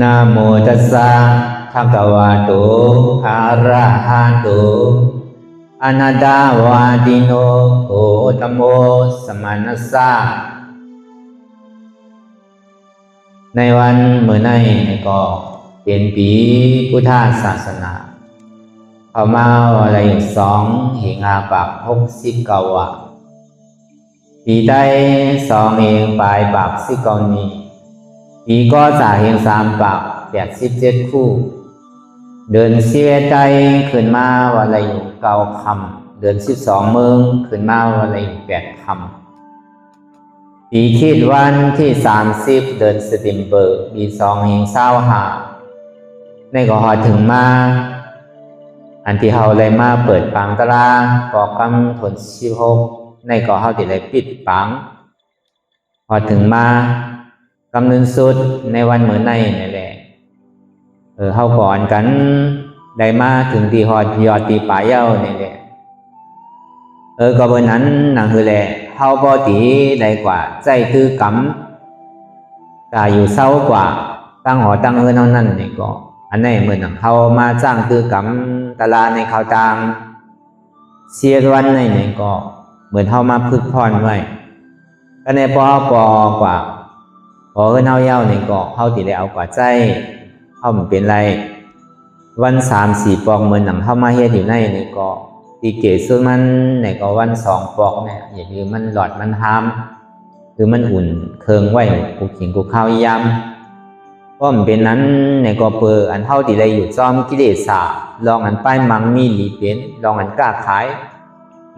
นะโมตัสสะภะคะวะโตอะระหะโตอะนะดาวะติโนโอตโมสัมมานัสสะในวันมื้อในก็เป็นปีพุทธศาสนาเข้ามาวันละ2หิงอาปัก69วันปีใด2เองปลายปัก19นี้ปีก็จะเฮง3ปัก87คู่เดือน11ใจขึ้นมาวันละ9ค่ำเดือน12เมืองขึ้นมาวันละ8ค่ำปีคิดวันที่30เดือนสติมเบิกปี2เฮง25ในก็หอถึงมาอันที่เฮาเลยมาเปิดปังตารางกอกำทน16ในก็เฮาที่เลยปิดปังพอถึงมากำเนิดสุดในวันมื้อในนี่แหละเฮาก่อนกันได้มาถึงที่ฮอดยอดที่ปลายเย้านี่แหละก็วันนั้นนั่นคือแหละเฮาบ่ตีได้กว่าใจคือกำตาอยู่เศร้ากว่าตั้งหอตั้งเฮานั่นนี่ก็อันนี้เหมือนเฮามาสร้างคือกำตลาดในเขาต่างเสียวันในนี่ก็เหมือนเฮามาพึกพรไว้ก็ในปอกว่าพอเฮาเย้านี่ก็เฮาสิได้เอากว่าใจเฮามันเป็นไรวัน3-4ปอกเหมือนหนังเฮามาเฮ็ดอยู่ในนี่ก็ที่เกศส่วนมันนี่ก็วัน2ปอกเนี่ยอย่าลืมมันหลอดมันหามคือมันอุ่นเคิงไว้กูกินกูข้าวยามก็มันเป็นนั้นนี่ก็เปิดอันเฮาที่ได้อยู่จอมกิเลสลองอันป้ายมังมีหลีเป็นลองอันกล้าขาย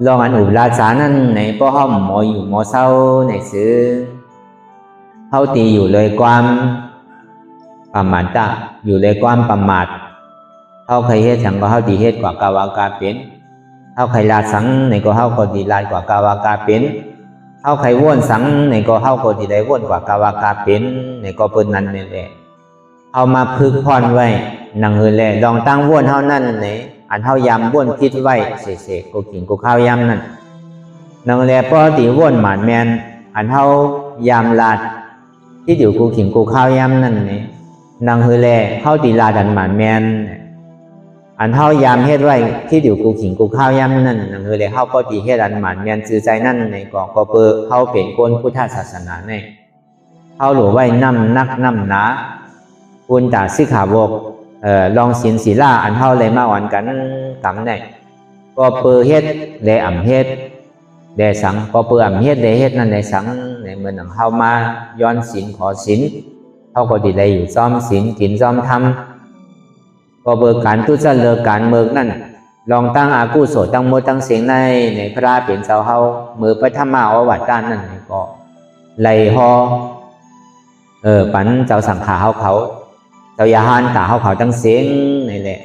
ลองอันอุบราชานั้นในป้อห้อมหมออยู่หมอเศร้าในซื้อเฮาตีอยู่เลยความประมาทตะอยู่เลยความประมาทเฮาเคยเฮ็ดสังก็เฮาตีเฮ็ดกว่ากาวากาเป็นเฮาเคยลาสังในก็เฮาก็ตีลาดกว่ากาวากาเป็นเฮาเคยว่นสังในก็เฮาก็ตีได้ว่นกว่ากาวากาเป็นในก็เปิ้นนั้นนี่แหละเอามาพึกพรไว้นั่งเฮือแลลองตั้งว่นเฮานั่นไหนอันเฮายามว่นคิดไว้เสๆกูกินกูข้าวยามนั่นนั่งแลปกติว่นหมานแมนอันเฮายามลาดที่อยู่กูขิงกูข้าวยามนั่นนี่นางเฮแลเข้าตีลาดันหมานแมนอันเฮายามเฮ็ดไว้ที่อยู่กูขิงกูข้าวยามนั่นนางเฮแลเข้าก็ตีเฮ็ดดันหมานแมนซื่อใจนั่นในก็เปิดเข้าเป็นคนพุทธศาสนาในเข้าหลวไว้น้ำนักน้ำหนาคุณตาสิขาบกลองศีลศีลาอันเฮาเลยมาอ่อนกันกำในก็เปิดเฮ็ดแลอ่ำเฮ็ดแด่สังก็เปิดอ่ำเฮ็ดแด่เฮ็ดนั่นในสังในเมื่อหนังเฮามาย้อนศีลขอศีลเขาก็ดีเลยอยู่ซ้อมศีลกินซ้อมทำก็เบิกการทุจริตการเมืองนั่นลองตั้งอากุศลตั้งมดตั้งเสียงในพระเป็นเจ้าเฮามือพระธรรมาอวัตตานนั่นก็ไล่ฮอปันเจ้าสังขาเขาเจ้ายาหานตาเขาตั้งเสียงนี่แหละ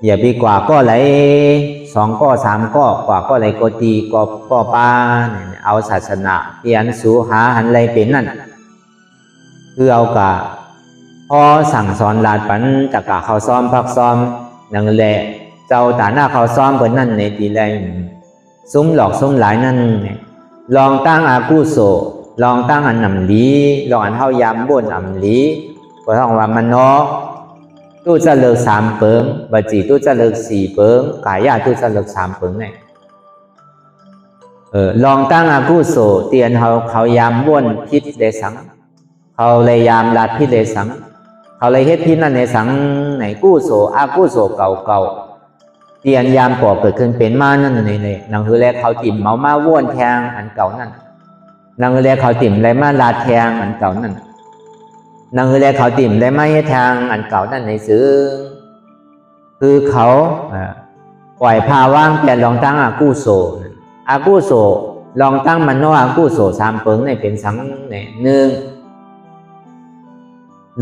อย่าปีกว่าก็ไหล2ก็3ก็กว่าก็ไหลก็ตีก็ปาเอาศาสนาเรียนสูหาหันไหลเป็นนั่นคือเอากะพอสั่งสอนลาดปันจากกะเขาซ้อมพักซ้อมนั่นแหละเจ้าตาหน้าเขาซ้อมเปิดนั่นในตีแรงซุ้มหลอกซุ้มหลายนั่นลองตั้งอากุโสลองตั้งอันนำลีลองอันเท่ายามบนอัำลีก็ต้องว่ามันเนาะตู้จะเลิก3เปิงบัจีตู้จะเลิก4เปิงกายาตู้จะเลิก3เปิงไงลองตั้งอากุโสเตียนเขายามบนพิษเดสังเขาเลยยามลาดพิษเดสังเขาเลยเฮ็ดพิษนั่นในสังในกู้โสอากุโสเก่าเตียนยามก่อเกิดขึ้นเป็นมานั่นในนางคือแลเขาติ่มเมามาว่นแทงอันเก่านั่นนางคือแลเขาติ่มไรมาลาดแทงอันเก่านั่นนางคือแลเขาติ่มไรมาให้แทงอันเก่านั่นในซื้อคือเขาปล่อยพาว่างแต่ลองตั้งอากุโสลองตั้งมันโนอากุโส3เปิงในเป็นสังเนี่ย1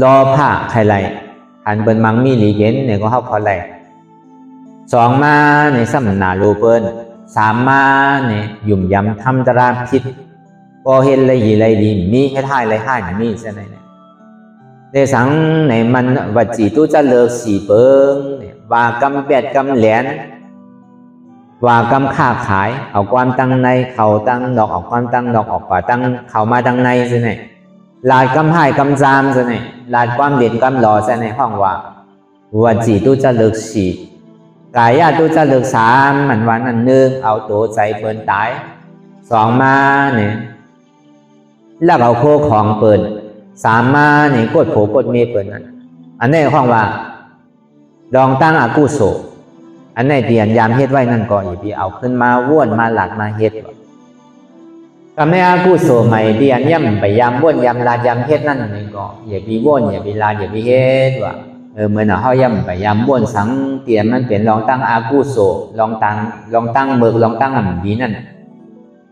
รอผ้าใครไรหันเป็นมังมีหลีเย็นเนี่ยก็เข้าพอไร2มาในสัมนาโลเปิล3มาเนี่ยยุ่มยำทำตราพิษก็เห็นเลยยีไรดีมีให้ท่ายไรให้มีใช่ไหมเนี่ยในสังในมันวัจีตู้จะเลิก4เปิงเนี่ยว่ากำแปดกำแหลนว่ากำค้าขายเอาความตั้งในเขาตั้งดอกออกความตั้งดอกออกกว่าตั้งเขามาตั้งในใช่ไหมลายกำให้กำจามใช่ไหม ลาดความเด่นความหล่อใส่ในห้องว่าวันจีตู้จะเลิกฉีดกายตู้จะเลิก3มันวันอันนึงเอาตัวใจเปินตาย2มาเนี่ยแล้วเอาโคของเปิน3มาเนี่ยกดโผกดเมเปินนั้นอันนี้ห้องว่าลองตั้งอากุโสอันนี้เตียนยามเฮ็ดไว้นั่นก็อย่าไปเอาขึ้นมาว่วนมาหลัดมาเฮ็ดก็ไม่อากุโสใหม่เตียนย่ำไปยามว่วนยามลาดยามเฮ็ดนั่นนี่ก็อย่าไปว่วนอย่าไปลาดอย่าไปเฮ็ดว่าเหมือนเฮาย่ำไปยามว่วนสังเตียนมันเป็นลองตั้งอากุโสลองตั้งเบิกลองตั้งดีนั่น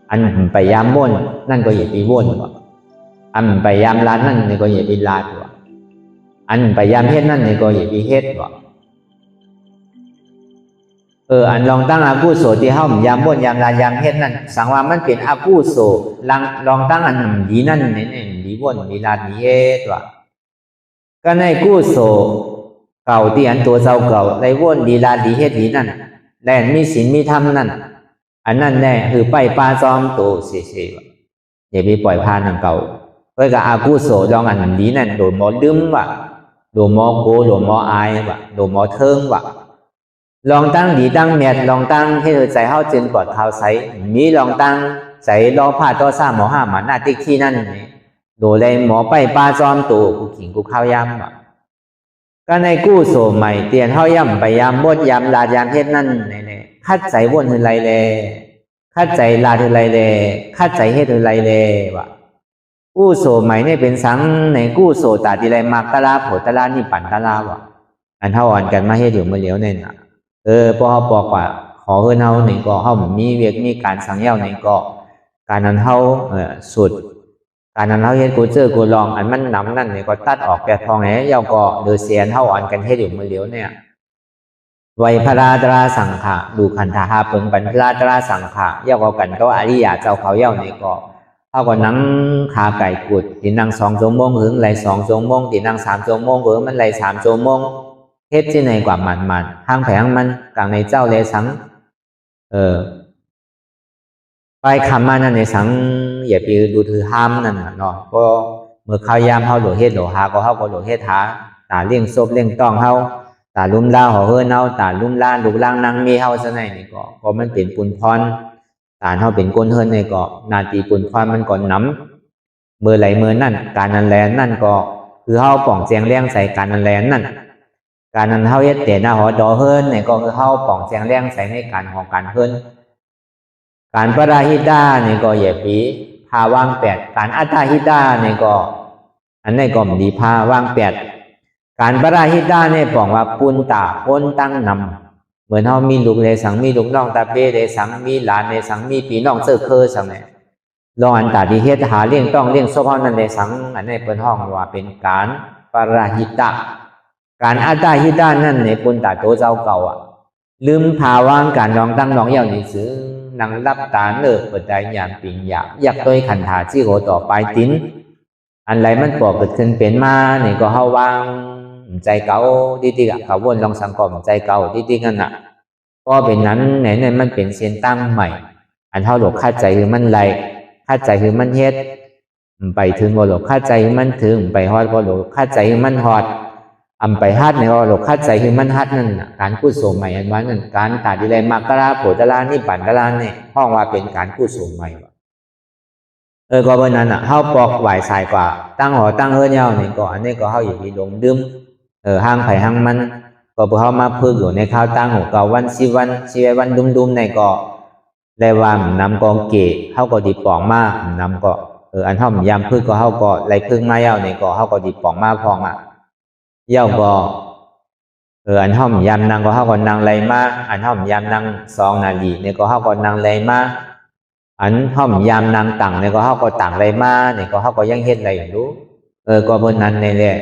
อันไปยามว่วนนั่นก็อย่าไปว่วนว่าอันไปยามลาดนั่นนี่ก็อย่าไปลาดว่าอันไปยามเฮ็ดนั่นนี่ก็อย่าไปเฮ็ดว่าอันลองตั้งอากุโสที่เฮายามบ่นยามลายามเฮ็ดนั่นสังว่ามันเป็นอากุโสลองตั้งอันดีนั่นนี่ดีบ่นดีลาดีเฮ็ดว่าก็ในกุโสเก่าที่อันตัวเจ้าเก่าได้บ่นดีลาดีเฮ็ดดีนั่นแลนมีศีลมีธรรมนั่นอันนั้นแน่คือไปปาจอมโตเสียๆว่าอย่าไปปล่อยพานอันเก่าเพื่อกับอากุโสลองอันดีนั่นโดนหมอลืมว่าโดนหมอโกโดนหมออายว่าโดนหมอเทิงว่าลองตั้งดีตั้งเมียดลองตั้งให้ใจเฮาจึงปลอดข่าวใสมีลองตั้งใจรอผ่าต่อ3หมอ5หมาหน้าติ๊กที่นั่นโดเลยหมอไปปลาจอมตู่กูขิงกูข้าวยำอ่ะก็ในกู้โสใหม่เตียนเฮาย่ำไปยามบดยามลาดยามเฮ็ดนั่นนี่คัดใจวนคือไรแลคัดใจลาคือไรแลคัดใจเฮ็ดคือไรแลว่ะกู้โสใหม่นี่เป็นสังในกู้โสตาติไรมากะลาโผตะลานี่ปั่นตะลาว่ะอันเฮาอ่อนกันมาเฮ็ดอยู่มื้อเหลียวนี่น่ะพอเฮาบอกว่าขอเฮือนเฮานี่ก็เฮามีเวียกมีการสังเย้านี่ก็การนั้นเฮาสุดการนั้นเฮาเฮ็ดกูเจอกูลองอันมันนำนั่นนี่ก็ตัดออกแปดทองแหเย้าก็โดยเสียนเฮาอ่อนกันเฮ็ดอยู่มื้อเหลียวเนี่ยไวพราตราสังขะดูขันธหาเปิงปัญพราตราสังขะเย้าก็กันก็อริยะเจ้าเขาเย้านี่ก็เฮาก็นั่งขาไก่กุดที่นั่ง2ชั่วโมงหึงไหล2ชั่วโมงที่นั่ง3ชั่วโมงมันไหล3ชั่วโมงเฮ็ดที่ไหนกว่ามันทางแผงมันกลางในเจ้าเลสังไปคำมานั่นในสังอย่าไปดูถือห้ามนั่นเนาะก็เมื่อเขายามเฮาโดเฮ็ดโดหาก็เฮาก็โดเฮ็ดหาตาเลี้ยงศพเลี้ยงต้องเฮาตาลุ่มล่าหอเฮือนเฮาตาลุ่มล่าลูกล่างนางมีเฮาซะไหนนี่ก็มันเป็นปุญพรตาเฮาเป็นก้นเฮือนนี่ก็นาทีปุญพรมันก่อนน้ำเมื่อไหลเมื่อนั่นการนั้นแลนั่นก็คือเฮาป่องเจียงเลี้ยงใส่การนั้นแลนั่นการนั้นเฮาเฮ็ดแต่หน้าหอดอเฮิรนเนี่ยก็คือเฮาป่องแจงแรงใส่ในการของการเฮิรนการปราหิตาเนี่ยก็อย่าปีพาว่าง8การอัตตาหิตาเนี่ยก็อันนี้ก็ดีพาว่าง8การปราหิตาเนี่ยป่องว่าปุณตาพ้นตั้งนำเหมือนเฮามีลูกเลยสังมีลูกน้องตาเป้เลยสังมีหลานเลยสังมีพี่น้องเสื้อเคอสังเนี่ยลองอันตาที่เฮ็ดหาเลี้ยงต้องเลี้ยงศพเฮานั่นเลยสังอันนี้เปิ้นห้องว่าเป็นการปราหิตาการอัตตาหิตานั่นในปุณตาโตเจ้าเก่าลืมภาวะการลองตั้งลองเย่านี่ซื้อนังรับตาเลิกเปิดใจอย่างปิงอยากโดยขันธาที่โหต่อไปติ้นอันไรมันปอกเกิดขึ้นเป็นมาเนี่ยก็เฮาวางใจเก่าดิๆเขาวนลองสังกอมใจเก่าดิๆกันน่ะก็เป็นนั้นไหนมันเป็นเส้นตั้งใหม่อันเฮาหลกคาดใจคือมันไรคาดใจคือมันเฮ็ดไปถึงก็หลกคาดใจคือมันถึงไปฮอดก็หลกคาดใจคือมันฮอดไปฮัดในว่าเราคาดใจคือมันฮัดนั่นการกู้โสมใหม่อันว่านั่นการตัดดีเลยมากราโผตลานี่ปั่นตลาเนี่ยห้องว่าเป็นการกู้โสมใหม่ก็เพราะนั้นเฮาปอกไหวสายกว่าตั้งหอตั้งเฮือนเย้านี่ก็อันนี้ก็เฮาอยู่ที่ลงดื่มห้างไผ่ห้างมันก็เฮามาพึ่งอยู่ในข้าวตั้งหัวเก่าวัน10วัน10วันดุมๆในก็ได้ว่านำกองเกะเฮาก็ดีปองมากนำก็อันเฮายามพึ่งก็เฮาก็ไล่พึ่งมาเย้านี่ก็เฮาก็ดีปองมาพองเย้าก็อันห้อมยามนางก็เฮาก็นางไรมาอันห้อมยามนาง2นาทีเนี่ยก็เฮาก็นางไรมาอันห้อมยามนางต่างเนี่ยก็เฮาก็ต่างไรมาเนี่ยก็เฮาก็ยังเฮ็ดไรอยู่รู้ก็เพิ่นนั้นนี่แหละ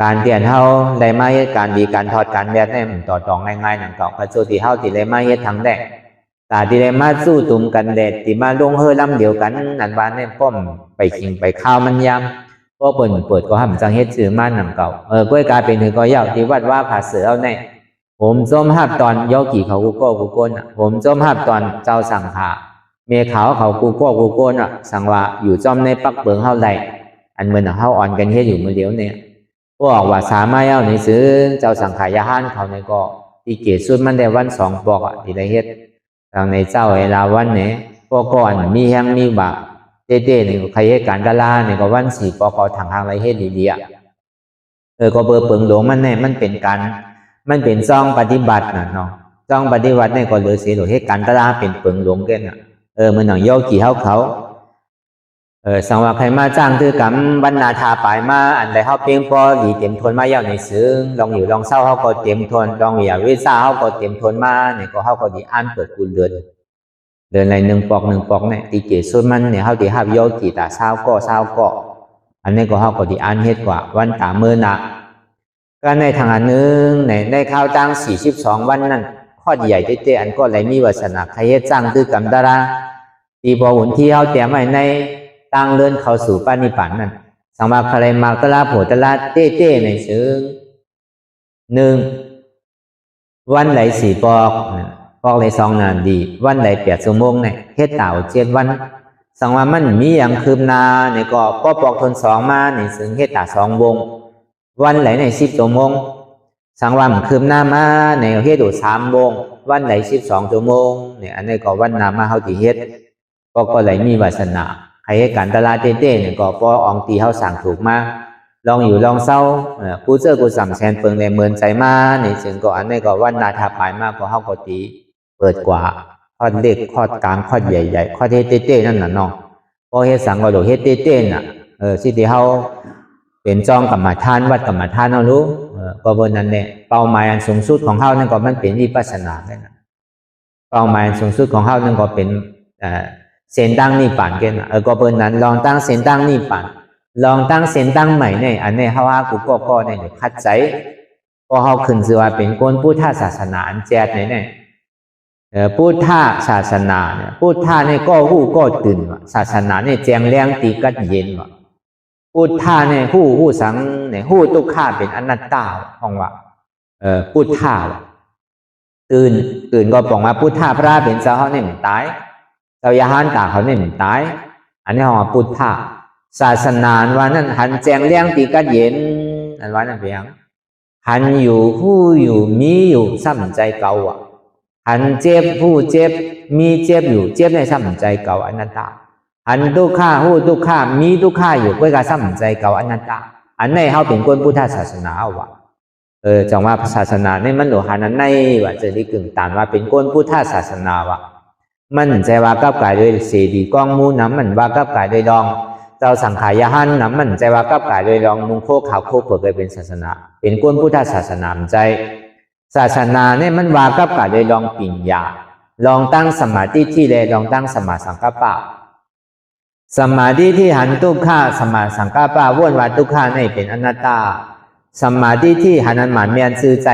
การเปลี่ยนเฮาได้มาเฮ็ดการดีการทอดการแบบนี้มันต่อตองง่ายๆนั่นก็พระโสติเฮาที่ได้มาเฮ็ดทั้งแดกตาที่ได้มาสู้ตุ่มกันแดดที่มาลงเฮือลำเดียวกันนั่นว่าเนี่ยป้อมไปขิงไปข้าวมันยามก็เปิดก็ทำจังเฮ็ดชื่อม่านนำเก่าก้วยกลายเป็นถือก็ยาวที่วัดว่าผาเสือเอาในผมจมหับตอนโยกี่เขากูโก้ผมจมหับตอนเจ้าสั่งขาเมขาวเขากูโก้สั่งว่าอยู่จอมในปักเบิงเฮาไหลอันเหมือนเฮาอ่อนกันเฮ็ดอยู่มื้อเดียวเนี่ย บอกว่าสามารถเอาในซื้อเจ้าสังขายาห้านเขาในก็ที่เกศสุดมันได้วัน2 ปอกที่ได้เฮ็ดทางในเจ้าเวลาวันเนี่ยพวกก่อนมีแห้งมีบะเต้ๆนี่ก็ใครเหตุการณ์ดาราเนี่ยก็วัน4 ปอกทางไรเฮ็ดดีๆก็เบอร์เปิงหลวงมันเนี่ยมันเป็นซ่องปฏิบัตินะเนาะซ่องปฏิบัติเนี่ยก็เหลือเสียหรือเหตุการณ์ดาราเป็นเปิงหลวงกันน่ะมันหนังโยกี่เขาสังว่าใครมาจ้างคือกำบรรณาทาปลายมาอันใดเขาเพียงพอหลีเต็มทนมาเย้าในซึ้งลองอยู่ลองเศร้าเขาก็เต็มทนลองอย่าวิซ่าเขาก็เต็มทนมาเนี่ยก็เขาก็ดีอ่านเปิดกุลเดือนอะไร1 ปอกเนี่ยตีเกศสุดมันเนี่ยเขาดีหับโยกี่ตาเศร้าก็อันนี้ก็เขาก็ดีอ่านเฮ็ดกว่าวันตาเมื่อนะก็ในทางอันนึงในข้าวจ้าง42 วันนั่นข้อใหญ่เต้อันก็เลยมีวาสนาใครเฮ็ดจ้างคือกำดาราตีบอหุ่นที่เขาเตรียมไว้ในตั้งเลื่อนเข้าสู่ปานิพพานนั่นสังมาคารมากตลาโผตลาเต้ในซึ่ง1วันไหล4 ปอกไหล2 นานดีวันไหล8 ชั่วโมงเนี่ยเฮ็ดเต่า7 วันสังว่ามันมีอย่างคืบหน้าเนี่ยก็ปอกทน2มาในซึ่งเฮ็ดตา2 วงวันไหลใน10 ชั่วโมงสังว่ามันคืบหน้ามาในเฮ็ดอยู่3 วงวันไหล12 ชั่วโมงเนี่ยอันนี้ก็วันนามาเฮาที่เฮ็ดก็ไหลมีวาสนาใครให้การตลาดเต้เนี่ยก็พออองตีเขาสั่งถูกมาลองอยู่ลองเศร้ากูเจอกูสั่งแซนเปิงในเมืองใจมาในซึ่งก็อันนี้ก็วันนาทาปลายมากก็เขาก็ตีเปิดกว่าข้อเล็กข้อกลางข้อใหญ่ข้อเต้นั่นน่ะเนาะพอเฮ็ดสั่งก็โดดเฮ็ดเต้น่ะสิที่เขาเป็นจองกรรมฐานวัดกรรมฐานเขารู้ก็บนนั้นเนี่ยเป้าหมายอันสูงสุดของเขานั่นก็มันเป็นวิปัสสนาแค่นั้นเป้าหมายสูงสุดของเขานั่นก็เป็นเส้นตั้งนิพพานกันก็เป็นนั้นลองตั้งเส้นตั้งนิพพานลองตั้งเส้นตั้งใหม่เนี่ยอันนี้เขาว่ากูก็เนี่ยคัดใจก็เขาขึ้นชื่อว่าเป็นคนพุทธศาสนาอันแจกเนี่ยพุทธศาสนาเนี่ยพุทธะเนี่ยก็หู้ก็ตื่นศาสนาเนี่ยแจงแรงตีกัดเย็นพุทธะเนี่ยหู้สังเนี่ยหู้ทุกข้าเป็นอนัตตาห้องว่าพุทธะตื่นก็บอกว่าพุทธะพระเป็นเจ้าเขาเนี่ยตายเจ้ายาหันตาเขาเนี่ยตายอันนี้ห้องว่าพุทธะศาสนาว่านั่นหันแจงแรงตีกัดเย็นอันว่านั่นเป็นยังหันอยู่ผู้อยู่มีอยู่ซ้ำใจเก่าหันเจ็บผู้เจ็บมีเจ็บอยู่เจ็บในซ้ำใจเก่าอนัตตาหันทุกข้าผู้ทุกข้ามีทุกข้าอยู่ก็การซ้ำใจเก่าอนัตตาอันในเขาเป็นคนพุทธศาสนาว่ะจังว่าศาสนาในมันหลวงหันนั้นในว่าจะได้กึ่งตานว่าเป็นคนพุทธศาสนาว่ะมันใจว่ากับกายโดยเสดีกองมูน้ำมันว่ากับกายโดยดองเจ้าสังขายหันน้ำมันใจว่ากับกายโดยดองมุงโคขาวโคเปิดไปเป็นศาสนาเป็นคนพุทธศาสนาใจศาสนาเนี่ยมันว่ากับกายโดยลองปิญญาลองตั้งสมาธิที่เลยลองตั้งสมาสังกัปปะสมาธิที่หันทุกข้าสมาสังกัปปะว่นว่าทุกข้าในเป็นอนัตตาสมาธิที่หันอันหมันเมียนซื่อใจ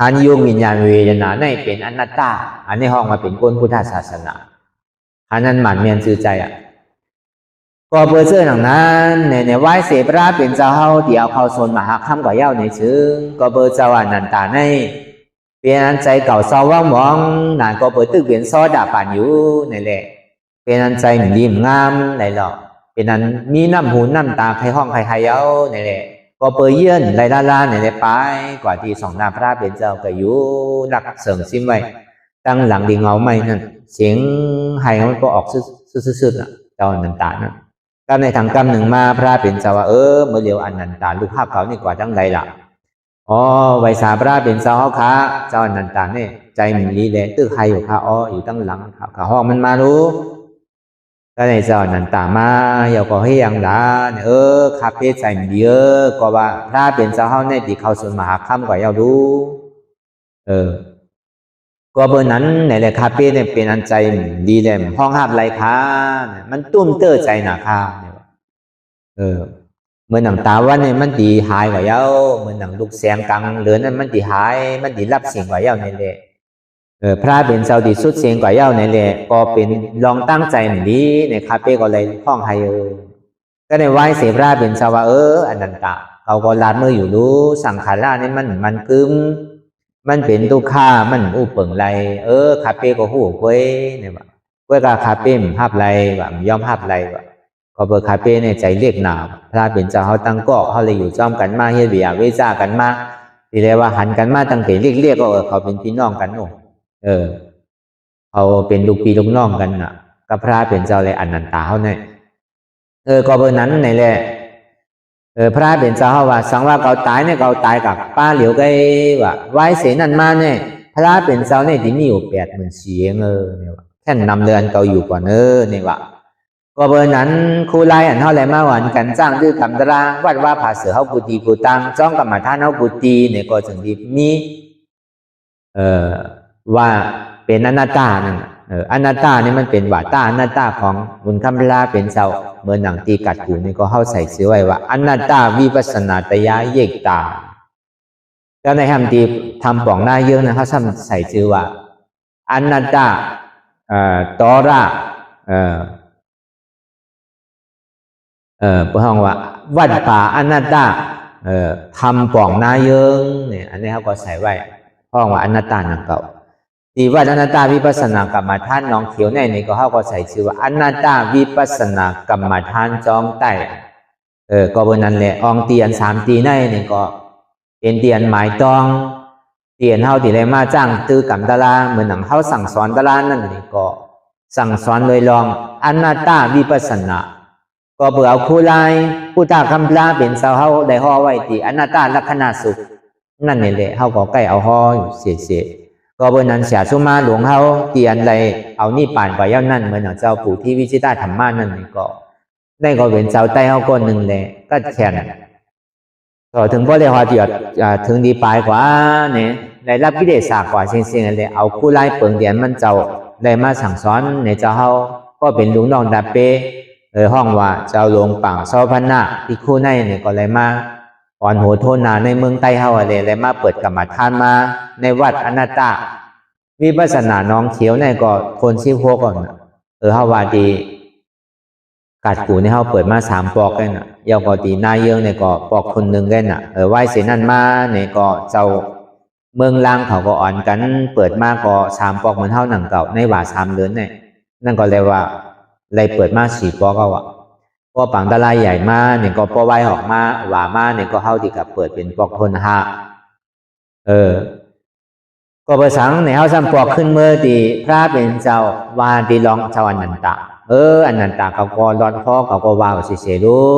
หันยุงวิญญาณเวทนาในเป็นอนัตตาอันนี้ห้องมาเป็นคนพุทธศาสนาหันอันหมันเมียนซื่อใจก็เบอร์เสื้อหนังนั้นในไหว้เสพราเป็นเจ้าเฮาเดี่ยวเขาโซนมหาค่ำก่อเย้าในซึ้งก็เบอร์เจ้าอันนันตาในเปลี่ยนอันใจเก่าเศร้าว่างมองนานก็เบอร์ตึกเปลี่ยนซอดาป่านอยู่ในแหละเป็นอันใจมันยิ้มงามในหรอกเป็นอันมีน้ำหูน้ำตาใครห้องใครเย้าในแหละก็เบอร์เยื่อนไรล่าในแหละไปกว่าที่2 นาพระเป็นเจ้าก็อยู่หลักเสริมซิมไว้ตั้งหลังดีเงาไม่นั่นเสียงไห้มันก็ออกซึดๆเจ้านันตานั่นก็ในทางกรรมหนึ่งมาพระเป็นเจ้าว่าเมื่อเดียวอันนันตาลูกภาพเขานี่กว่าจังไรล่ะไวสาพระเป็นเจ้าเขาค้าเจ้าอันนันตาเนี่ยใจมันลีแหละตื้อใครอยู่ค้าอยู่ตั้งหลังเขาห้องมันมารู้ก็ในเจ้าอันนันตามาอย่าก็ให้ยังด่าคาเฟ่ใจมันเยอะก็ว่าพระเป็นเจ้าเขาเนี่ยที่เขาส่วนมหาค่ำกว่าเยารู้ก็เบอร์นั้นในแหละคาเฟ่เนี่ยเป็นอันใจดีเลยห้องห้ามไรค้ามันตุ้มเต้อใจหนาค้าเนี่ยเมื่อหนังตาวันเนี่ยมันดีหายกว่าเย้าเมื่อหนังลูกแสงกังเหลือนั้นมันดีหายมันดีรับเสียงกว่าเย้าในแหละพระเป็นเจ้าดีสุดเสียงกว่าเย้าในแหละก็เป็นลองตั้งใจมันดีในคาเฟ่ก็เลยห้องไฮก็ในไหว้เสพราเป็นเจ้าว่าอนันตะเขาก็ลาดมืออยู่รู้สังขารเนี่ยมันกึมมันเป็นทุกข้ามันอุปเปิงไรคาเฟ่ก็หู้กล้วยเนี่ยว่าก็คาเฟ่ภาพไรว่ายอมภาพไรว่าก็ ก็เปิดคาเป้ในใจเรียกหนาพระเป็นเจ้าเขาตั้งก็เขาเลยอยู่จอมกันมาเฮียเบียเวซ่ากันมาทีแรกว่าหันกันมาตั้งแต่เรียกก็เขาเป็นพี่น้องกันโน่เขาเป็นลูกพี่ลูกน้องกันน่ะกับพระเป็นเจ้าเลยอนันตาเขาเนี่ยก็เบอร์นั้นในแหละพระเป็นเจ้าเขาว่าสังว่าเขาตายเนี่ยเขาตายกับป้าเหลียวไกว่าไว้เสนันมาเนี่ยพระเป็นเจ้าเนี่ยที่มีอยู่80,000เนี่ยว่าแค่นำเรือนเขาอยู่ก่อนเนี่ยว่าก็เบอร์นั้นครูไล่อันเท่าไรมาหวานกันจ้างดื้อกำตราวัดว่าผาเสือเขาปุตีปุตังจ้องกรรมฐานเขาปุตีเนี่ยก็ถึงที่มีว่าเป็นอนัตตานั่นอนัตตานี่มันเป็นว่าตาอนัตตาของบุญคำลาเป็นเจ้าเมื่อหนังตีกัดกูนี่ก็เข้าใส่ซื้อไว้ว่าอนัตตาวิปัสสนาตยะเยกตาแล้วในคำตีทำป่องหน้าเยอะนะเขาใส่ชื่อว่าอนัตตาตอระพระองค์ว่าวัดป่าอนัตตาทำป่องหน้าเยิงเนี่ยอันนี้เขาก็ใส่ไว้พระองค์ว่าอนัตตาหนังเก่าที่วัดอนัตตาวิปัสสนากรรมฐานน้องเขียวในนี่ก็เขาก็ใส่ชื่อว่าอนัตตาวิปัสสนากรรมฐานจองใต้ก็บนนั้นแหละองเตียน3ตีในนี่ก็เป็นเตียนหมายตองเตียนเฮาที่ไรมาจ้างตื้อกำตะลาเหมือนหนังเขาสั่งสอนตะลานั่นนี่ก็สั่งสอนโดยลองอนัตตาวิปัสสนาก็เบื่อเอาคู่ลายผู้ตาคำลาเป็นเสาเฮาได้ห่อไว้ที่อนัตตาลักษณะสุขนั่นนี่แหละเฮาก็ใกล้เอาห่ออยู่เสียก็บนนั้นเสียสุมาหลวงเฮาเตียนไรเอานี่ป่านกว่าเย้านั่นเหมือนเจ้าปู่ที่วิจิตรธรรมานั่นนี่ก็ได้ก็เป็นเจ้าใต้เฮาก้นหนึ่งเลยก็แข็งก็ถึงพ่อเลยหอเดียดถึงดีปลายกว่าเนี่ยได้รับกิเลสกว่าเสียงๆเลยเอาคู่ไล่เปิงเดียนมันเจ้าได้มาสั่งสอนในเจ้าเฮาก็เป็นลุงน้องดาเป้ห้องว่าเจ้าหลวงป่างซอพันนาที่คู่ในเนี่ยก็เลยมาอ่อนโหโทนาในเมืองใต้เฮาเลยมาเปิดกรรมฐานมาในวัดอนัตตาวิปัสสนาน้องเขียวในก็ทนชิวโคก่อนเฮาว่าดีกัดกูในเฮาเปิดมา3ปอกกันน่ะยาวก็ตีนายเยิงเนี่ยก็ปอกคนหนึ่งกันน่ะไหว้เสนั่นมาเนี่ยก็เจ้าเมืองล่างเขาก็อ่อนกันเปิดมาก็3ปอกเหมือนเท่าหนังเก่าในว่า3 เดือนเนี่ยนั่นก็เลยว่าเลยเปิดมา4ปอกเอาพอปังตะลายใหญ่มาเนี่ยก็พอไว้ออกมาว่ามาเนี่ยก็เท่าที่กับเปิดเป็นปอกทนห้าก็ประสังในเฮา3ปอกขึ้นเมื่อตีพระเป็นเจ้าวาตีรองเจ้าอนันตะอนันตาเขาก็ร้อนคอเขาก็ว่าเสียรู้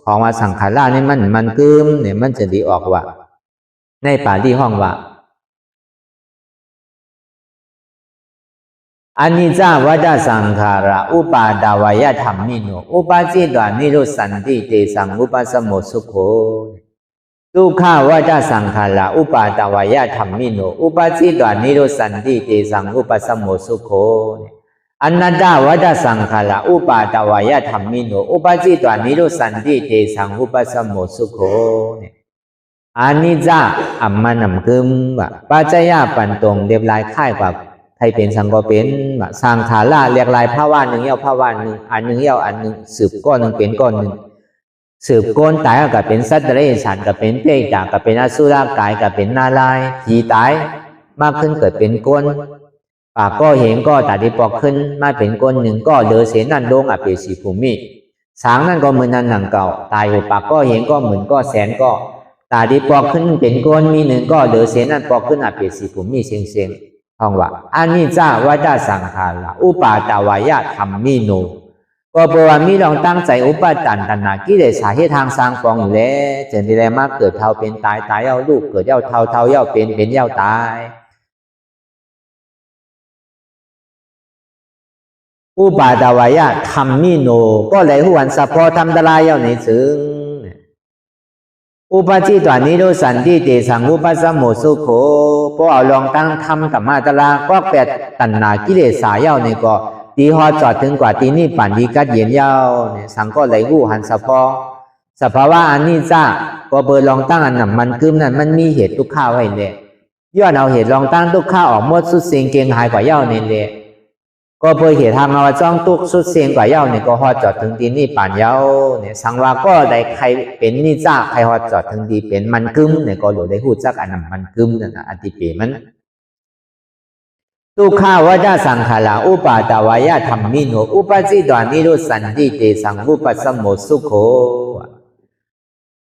ของว่าสังขารล่านี่มันกึมเนี่ยมันจะดีออกว่าในป่าที่ห้องว่าอนิจจาวัฏสังขาราอุปาดาวายธรรมิโนอุปาจิตวานิโรสันติเตสังอุปสมโมสุโขทุกขวัฏสังขาราอุปาดาวายธรรมิโนอุปาจิตวานิโรสันติเตสังอุปสมโมสุโขอนัตตาวัฏสังขาราอุปาทวายธรรมิโนอุปจิตวานิโรสันติเตสังอุปสมโมสุโขอานิจจาอัมมานัมกึมว่าปัจจยาปันตรงเรียบลายค่ายกว่าไทยเป็นสังก็เป็นสังขาราเรียกลายภาวะหนึ่งเย้าภาวะหนึ่งอันหนึ่งเย้าอันหนึ่งสืบก้อนหนึ่งเป็นก้อนหนึ่งสืบก้นตายก็เป็นสัตว์เดรัจฉานก็เป็นเปรตก็เป็นอสุรกายก็เป็นนาลายผีตายมากขึ้นเกิดเป็นก้นปากก็เห็นก็ตาดีปอกขึ้นมาเป็นก้นหนึ่งก็เดือเสนั่นลงอเปสีภูมิสางนั่นก็เหมือนนั่นหนังเก่าตายอยู่ปากก็เห็นก็หมื่นก็แสนก็ตาดีปอกขึ้นเป็นก้นมีหนึ่งก็เดือเสนั่นปอกขึ้นอเปสีภูมิเสียงห้องว่าอานิจจาวัฏสังขาราอุปาทวายธรรมิโนก็แปลว่ามีลองตั้งใจอุปาตันตัณหากิเลสสาเหตุทางสร้างฟองอยู่แล้วจนที่แรมาเกิดเท่าเป็นตายตายเย้าลูกเกิดเย้าเท่าเท่าเย้าเป็นเย้าตายอุปาทวายธรรมิโนก็เลยหวนสัพพอทำตลายเย้าในซึ่งอุปจิตวานิโรสันติเตสังอุปสมโมสุโขพอเอาลองตั้งทำกับมาตลาก็แปดตัณหากิเลสสายเย้าในก็ตีหอจอดถึงกว่าตีนี่ปั่นดีกัดเย็นเย้าเนี่ยสังก็เลยหูหันสัพพอสภาวะอันนี้จ้าก็เบอร์ลองตั้งอันนั้นมันกึมนั้นมันมีเหตุทุกข้าวให้เลยย้อนเอาเหตุลองตั้งทุกข้าวออกหมดสุดเสียงเก่งหายกว่าเย้าเนี่ยเลยก็เพื่อเหตุทางเอาจ้องตุกสุดเสียงกว่าเย้าเนี่ยก็หอจอดถึงตีนี่ปั่นเย้าเนี่ยสังว่าก็ได้ใครเป็นนี่จ้าใครหอจอดถึงดีเป็นมันกึมเนี่ยก็หลุดได้หูจักอันนั้นมันกึมนั่นนะอธิเปมันทุ ทุกขาวดาสังขาราอุปาตาวายะธรรมิโนอุปจิตวานิโรสันติเตสังอุปสัมโมสุโข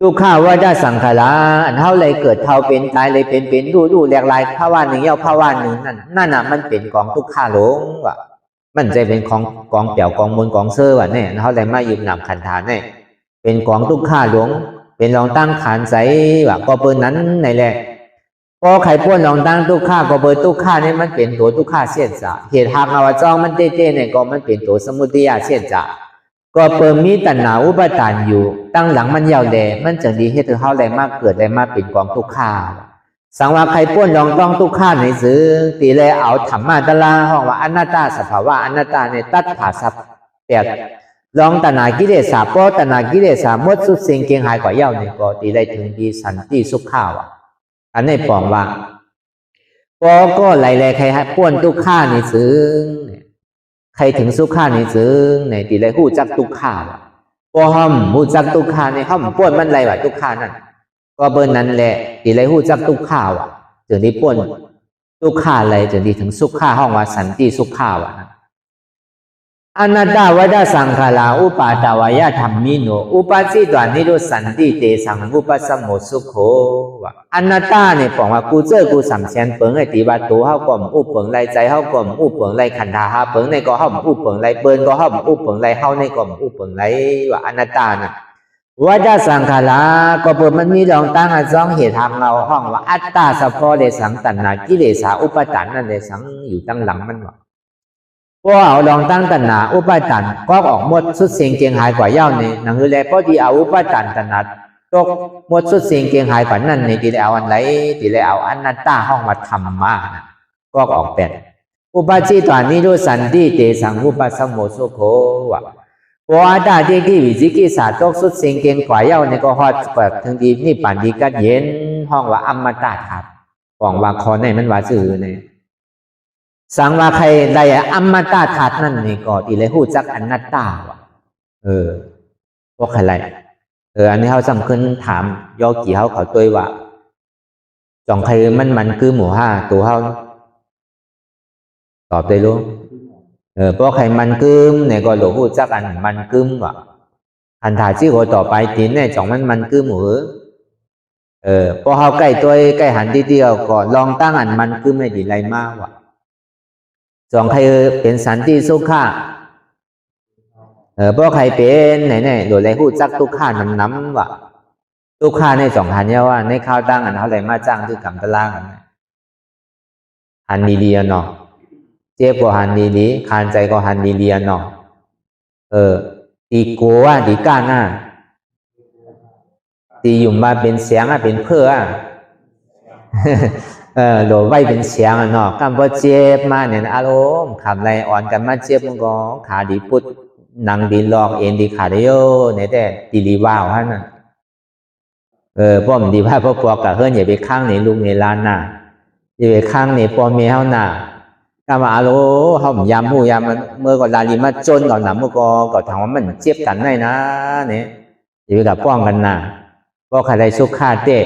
ทุกขาวดาสังขาราอันเท่าไรเกิดเท่าเป็นตายเลยเป็นดูแหลกลายภาวะหนึ่งเย้าภาวะหนึ่งนั่นน่ะมันเป็นของทุกขาหลงว่ะมันจะเป็นของกองเปี่ยวกองมลกองเสื้อว่ะเนี่ยเท่าไรมายืมนำขันธานเนี่ยเป็นของทุกขาหลงเป็นรองตั้งขานใสว่ะก็เปิ้นนั้นในแหละพอไข่ป้วนรองตั้งทุกข้าก็เปิ้นทุกข้าเนี่ยมันเป็นตัวทุกข้าเสียจ่าเหตุหากอาวจองมันเต้เนี่ยก็มันเป็นตัวสมุทัยเสียจ่าก็เปิดมีตัณหาอุปทานอยู่ตั้งหลังมันยาวแลมันจึงดีให้เธอเฮาได้มาเกิดได้มาเป็นกองทุกข้าสังว่าไข่ป้วนรองต้องทุกข้าในซื้อตีเลยเอาธรรมะตะลาห้องว่าอนัตตาสภาวะอนัตตาในตัดขาสับแตกลองตัณหากิเลสโปตัณหากิเลสหมดสุดสิ่งเกียงหายกว่าเย้าเนี่ยก็ตีได้ถึงดีสันติสุขข้าวอันนี้ปองว่าก็ไหลๆใครให้ป้วนทุกข้าในซื้อใครถึงสุขข้าในซื้อในตีไรหู้จักทุกข้าก็ห้อมหู้จักทุกข้าในห้อมป้วนมันไรวะทุกข้านั่นก็เบอร์นั้นแหละตีไรหู้จักทุกข้าวจึงได้ป้วนทุกข้าอะไรจึงได้ถึงสุขข้าห้องว่าสันติสุขข้าวอนัตตาวดาสังขาราอุปาตาวายะธรรมิโนอุปจิตวานิโรสันติเตสังอุปสัมโมสุโขอนัตตาเนี่ยบอกว่ากูเจอกูสัมเสียนเปิงไอ้ตีว่าตัวเฮาก่อมอุเปิงไรใจเฮาก่อมอุเปิงไรขันธาเฮาเปิงในก็เฮาอุเปิงไรเปิ้นก็เฮาอุเปิงไรเฮาในก่อมอุเปิงไรว่าอนัตตาน่ะวดาสังขาราก็เปิดมันมีรองตั้งอันสองเหตุทางเราห้องว่าอัตตาสะพอเลสังตัณหากิเลสอุปทานนั่นเลสังอยู่ตั้งหลังมันว่าพอเอาลองตั้งตัณหาอุปาทานก็ออกหมดสุดสิ่งเกียงหายกว่าเย้าเนี่ยนั่นคือแลพอที่เอาอุปาทานตัณหาตกหมดสุดสิ่งเกียงหายกว่านั่นในที่ได้เอาอันไหนที่ได้เอาอนัตตาห้องมาทำมาก็ออกเป็นอุปจิตวานิโรสันติเตสังอุปสัมโมสุโขวะพออัตตาที่กิวิจิกิสาตกสุดสิ่งเกียงกว่าเย้าเนี่ยก็ฮอดแบบทั้งดีนี่ป่านดีกัดเย็นห้องว่าอมตะขาดของว่าคอในมันว่าซื่อเนี่ยสังว่าใครได้อมตะขาดนั่นนี่ก็ตีเลยหู้จักอนัตตาวะพวกใครไรอันนี้เขาสำคัญถามยอกี่เขาตัวว่าจองใครมันคือหมู่ห้าตัวเขาตอบได้รู้เพราะใครมันกึมเนี่ยก็หลวงพูดจักอันมันกึมว่ะอันถ่ายชื่อหัวต่อไปตีนเนี่ยจองมันกึมหมูพอเขาใกล้ตัวใกล้หันทีเดียวก็ลองตั้งอันมันกึมไม่ดีไรมากว่ะจองใครเป็นสันติสุขะเพราะใครเป็นไหนโดยไรพูดจักทุกข้าน้ำว่ะทุกข้าในสองหันเนี่ยว่าในข้าวตั้งอันเขาไรมาจ้างคือกำตะล่างกันหันดีๆเนาะเจ็บก็หันดีๆคานใจก็หันดีๆเนาะตีกัวตีก้าหน้าตีอยู่มาเป็นเสียงเป็นเพื่อโดยไว้เป็นเสียงเนาะกำพอเจ็บมาเนี่ยอารมณ์ขำไรอ่อนกันมาเจ็บมันก็ขาดีพุดนังดีหลอกเอ็นดีขาดโยเนี่ยแต่ดีรีว่าวฮะน่ะพ่อมันดีว่าพ่อปอกกับเฮือนอย่าไปข้างในลุงในลานน่ะอย่าไปข้างในปอเมียเฮาน่ะก็มาโลเฮาย้ำหูย้ำมันเมื่อก่อนลาลีมาจนก่อนหนาเมื่อก่อนถามว่ามันเจ็บกันได้นะเนี่ยอย่าไปกับป้องกันน่ะเพราะใครได้สุขค่าเตะ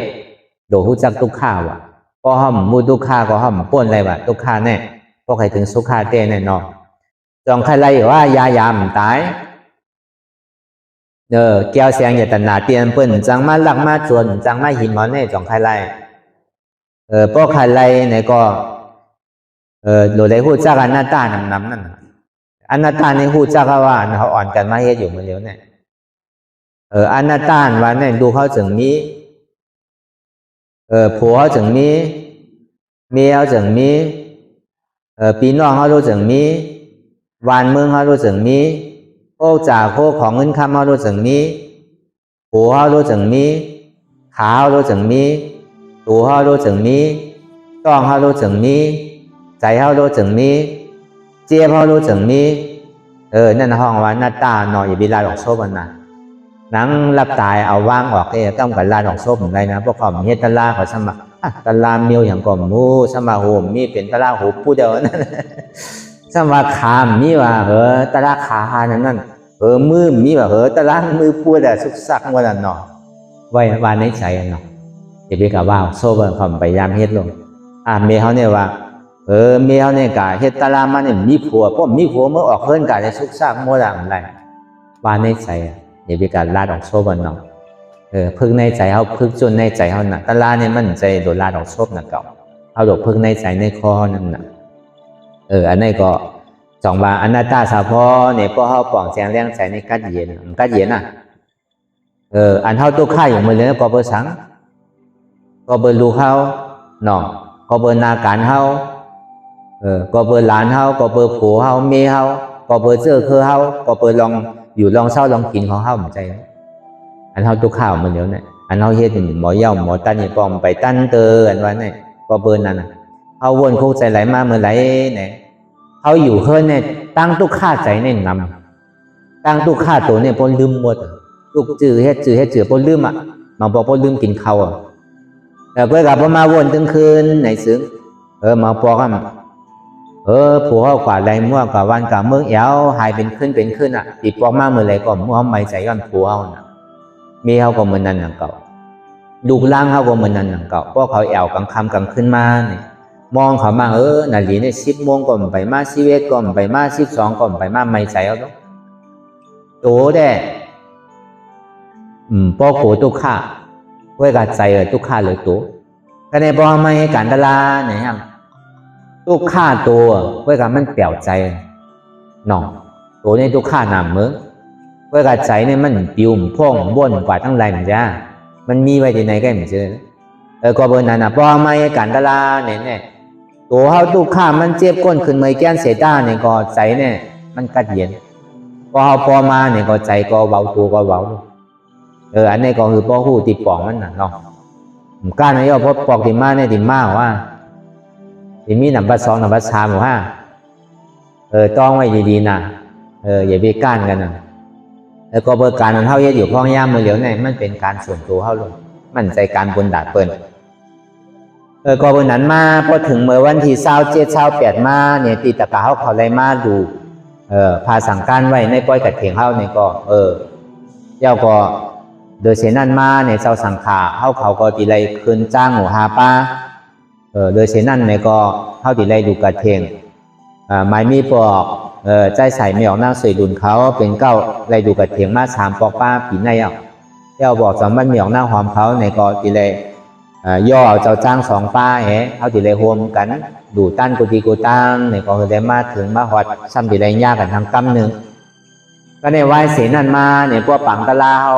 โดหูจักทุกข้าวะพอห้อมมูทุกข้าก็ห้อมป้นอะไรวะทุกข้าแน่เพราะใครถึงสุขค่าเตะแน่นอนจองใครไรว่ายายามตายแก้วเสียงอย่าตันหนาเตียนเปิ้นจังมาลักมาชวนจังมาหินหมอนเนี่ยจองใครไรเพราะใครไรเนี่ยก็โดยได้หูจักอนัตตาน้ำนั่นอนัตตาในหูจักว่าเขาอ่อนกันมาเฮ็ดอยู่มาเร็วเนี่ยอนัตตาว่าเนี่ยดูเขาถึงมีผัวเขาถึงมีเมียเขาถึงมีพี่น้องเขารู้ถึงมีวานเมืองเขารู้ถึงมีโอ้จ่าโคของเงินคำเขารู้ถึงมีผัวเขารู้ถึงมีขาเขารู้ถึงมีตัวเขารู้ถึงมีต้องเขารู้ถึงมีใจเขารู้ถึงมีเจี๊ยบเขารู้ถึงมีนั่นห้องว่าหน้าตาหน่อยอย่าไปลาดอกโซบนะนังรับตายเอาว่างออกต้องกับลาดอกโซบอะไรนะพวกเขาเฮ็ดตะลาเขาสมัครตะลาเมียวอย่างก่อมูสมาโหมมีเป็นตะลาหูผู้เดียวนั่นสมาขามมีว่าตะลาขาหานั่นมือมีว่าตะลามือพูดสุกสักวันนั้นเนาะไว้วานในใจเนาะอย่าไปกับว่าโซบเขาพยายามเฮ็ดลงเมียเขาเนี่ยว่า เมียเนี่ยกะเฮ็ดตารางมาเนี่ยมีผัวเพราะมีผัวเมื่อออกเพิ่นกะได้สุกซากมัวดังไรว่าในใจอย่าไปการลาดออกโซบันเนาะพึ่งในใจเขาพึ่งจนในใจเขาน่ะตารางเนี่ยมันใจโดนลาดออกโซบน่ะเก่าเขาดอกพึ่งในใจในคอนั่นน่ะอันนี้ก็สองว่าอนัตตาสาพอเนี่ยพอเขาป่องแจงแรงใจในกัดเย็นน่ะอันเท่าตัวข้าอยู่มือเลยก็เบอร์สังก็เบอร์ลูกเขาเนาะก็เบอร์นาการเขาก็เบอร์หลานเขาก็เบอร์ผัวเขาเมียเขาก็เบอร์เจอคือเขาก็เบอร์ลองอยู่ลองเศร้าลองกินของเขาเหมือนใจอันเท่าตัวข้าวมันเดี๋ยวเนี่ยอันเท่าเฮ็ดหมอเย่าหมอตันนี่ปอมไปตั้นเตออันว่าเนี่ยก็เบอร์นั่นเขาวนคู่ใจไหลมาเมื่อไหร่เนี่ยเขาอยู่เฮิร์นเนี่ยตั้งตุกข้าใจเนี่ยนำตั้งตุกข้าตัวเนี่ยพอลืมหมดตุกจื้อเฮ็ดจื้อพอลืมมาบอกพอลืมกินข้าวแต่เพื่อกับพอมาวนถึงคืนไหนซึ้งมาปอกผัวเขากว่าไรมั่วกว่าวันกว่าเมืองเอวหายเป็นขึ้นติดปอกมาเมื่อไรก็มั่วไม่ใจย้อนผัวเขาน่ะมีเขาก็เหมือนนั้นอย่างเก่าลูกล่างเขาก็เหมือนนั้นอย่างเก่าเพราะเขาแอวกลางค่ำกลางคืนมาเนี่ยมองเขามานาฬิเนี่ย10 โมงก่อนไปมา11ก่อนไปมา12ก่อนไปมาไม่ใจเขาต้องโตได้พอโขตุกข้าเว้ยกับใจตุกข้าเลยโตแต่ในพอไม่ให้การตลาเนี่ยฮะตุกข้าตัวเว้ยกับมันเปลี่ยวใจหน่องตัวในตุกข้าหนำมือเว้ยกับใจเนี่ยมันปิวพ่องบ่นกว่าทั้งไรเหมือนจ้ามันมีไว้ที่ไหนก็เหมือนเจอก็เบอร์นั้นพอไม่ให้การตลาเนี่ยตัวเขาตุกข้ามันเจ็บก้นขึ้นเมื่อแก้นเสียต้าเนี่ยก็ใจเนี่ยมันกัดเย็นพอมาเนี่ยก็ใจก็เบาตัวก็เบาอันนี้ก็คือพ่อหูติดปองมันน่ะเนาะก้านนี่ก็พอปอกติมาเนี่ยติมาว่าติมีหนังบัด2หนังบัด3หรือว่าต้องไว้ดีๆนะอย่าไปก้านกันนะแล้วก็เบอร์การมันเท่าเยอะอยู่พ้องย่ามมือเหลียวเนี่ยมันเป็นการส่วนตัวเข้าลงมันใจการบนดาดเปิ้นก็บนนั้นมาพอถึงเมื่อวันที่27-28มาเนี่ยตีตะกาเขาเลยมาดูพาสั่งการไว้ในป้อยกัดเถียงเขาเนี่ยก็เจ้าก็โดยเสนั่นมาเนี่ยเจ้าสังขาเขาก็ตีไรคืนจ้างหัวหาป้าโดยเสนั่นเนี่ยก็เขาตีไรดูกัดเถียงไม้มีปอกใจใส่ไม่ออกนั่งสวยดุนเขาเป็นเก้าไรดูกัดเถียงมา3 ปอกป้าปีในเจ้าบอก2 มันไม่ออกนั่งหอมเขาเนี่ยก็ตีไรย่อเจ้าจ้าง2 ป้าเขาตีไรรวมกันดูตั้นกุฏิกุตังเนี่ยก็ได้มาถึงมาหอดซ้ำตีไรยากกันทางกำหนึ่งก็ในวัยเสนันมาเนี่ยพวกปังตะลาว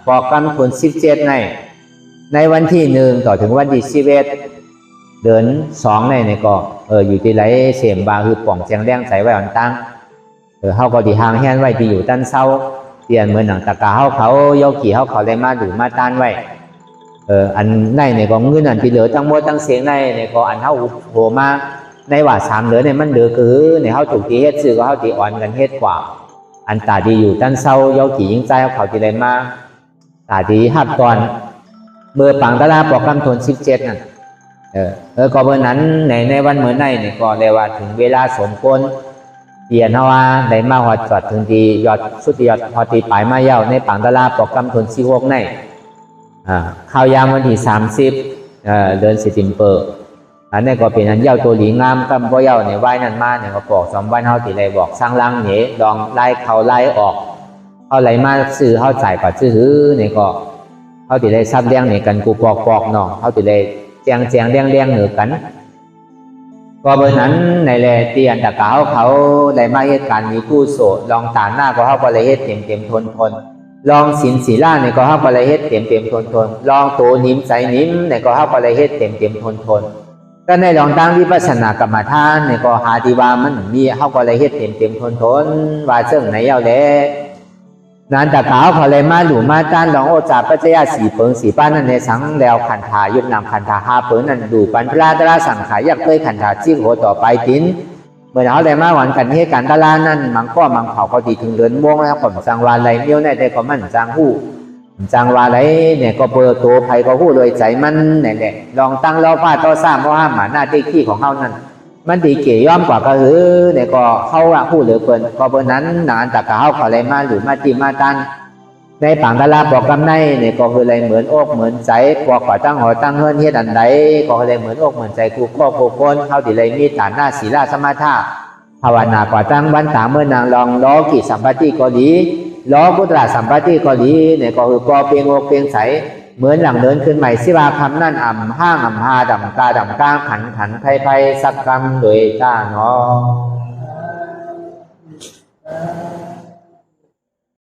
ปอกกำทุน17ในวันที่1ต่อถึงวันที่11เดือน2เนี่ยก็อยู่ที่ไรเสียมบาคือป่องเจียงแดงใส่ไว้อันตั้งเขาก็ที่หางแห้นไว้ที่อยู่ตั้นเศร้าเปลี่ยนเหมือนหนังตะกาเขาโยกี่เขาได้มาดูมาต้านไว้อันในเนี่ยก็เงินอันที่เหลือทั้งหมดทั้งเสียงในเนี่ยก็อันเขาโหมาในว่า3เหลือเนี่ยมันเหลือคือเนี่ยเขาถูกที่เฮ็ดซื้อก็เขาที่อ่อนกันเฮ็ดกว่าอันตาดีอยู่ตั้นเศร้าเยากี่ยิ่งใจเขาที่ไรมาตาดีหับตอนเบอร์ปังตะลาปอกกำทน17นั่นก็เบอร์นั้นในวันเหมือนในเนี่ยก็เรียกว่าถึงเวลาสมควรเปลี่ยนเอาว่าได้มาหอดจอดถึงทียอดสุดยอดพอตีปลายมาเย้าในปังตะลาปอกกำทน16ในข้าวยามวันที่30เดือนSeptemberอันนี้ก็เป็นอันเย้าตัวหลีงามกำบ่เย้าเนี่ยไหว้นั่นมาเนี่ยก็ปอก2 วันเขาตีไรบอกสร้างล่างเนี่ยลองไล่เขาไล่ออกเขาไหลมาซื้อเขาจ่ายกว่าซื้อเนี่ยก็เขาตีไรซับเลี้ยงเนี่ยกันกูปอกเนาะเขาตีไรเจียงเลี้ยงเหนือกันก็เบอร์นั้นในแลเตียนตะกาเขาได้มาเหตุการณ์มีกู้โสดลองตาหน้าก็เขาก็เลยเฮ็ดเต็มทนลองสินศีลาเนี่ยก็เขาก็เลยเฮ็ดเต็มทนลองโตนิ่มใจนิ่มเนี่ยก็เขาก็เลยเฮ็ดเต็มทนก็ในลองตั้งวิปัสสนากรรมฐานเนี่ยก็หาที่ว่ามันมีเขาก็เลยเฮ็ดเต็มทนว่าเชิงไหนเย้าแลนานตะกาเขาเลยมาดูมาต้านลองโอจ่าปัจจยา4 เปิง4ป้านั่นในสังแล้วขันธายุบนำขันธา5 เปิงนั่นดูปันพระตระสังขายยักเคยขันธาจิ้งโหต่อไปตินเมื่อเขาเลยมาหวันกันให้การตลาดนั่นมังเขาเขาดีถึงเดือนม่วงแล้วผมจังวาไรเมี่ยวในแต่ก็มันจังหู้จังวาไรเนี่ยก็เปิดตัวไผก็หู้โดยใจมันเนี่ยลองตั้งล้อฟ้าต่อซ้ำเพราะว่าหมาหน้าที่ของเขานั่นมันดีเกี่ย่อมกว่าก็คือเนี่ยก็เขาหู้เหลือเกินก็เบอร์นั้นนานตะกาเขาเลยมาหรือมาตีมาตัน ในปังกะลาบอกกำในเนี่ยก็คืออะไรเหมือนอกเหมือนใจกว่าก่อตั้งหอตั้งเฮือนเฮ็ดอันใดก็คืออะไรเหมือนอกเหมือนใจกูก็กูคนเข้าที่ไรมีฐานหน้าศีลสมาธิภาวนากว่าตั้งวันตาเมื่อนางลองล้อกิสัมปติก็ดีล้อพุทธสัมปติก็ดีเนี่ยก็คือก่อเปียงอกเปียงใสเหมือนหลังเดินขึ้นใหม่สิว่าคำนั่นอ่ำห้างอ่ำหาดำตาดำกลางขันไพสักกรรมโดยต้าน้อ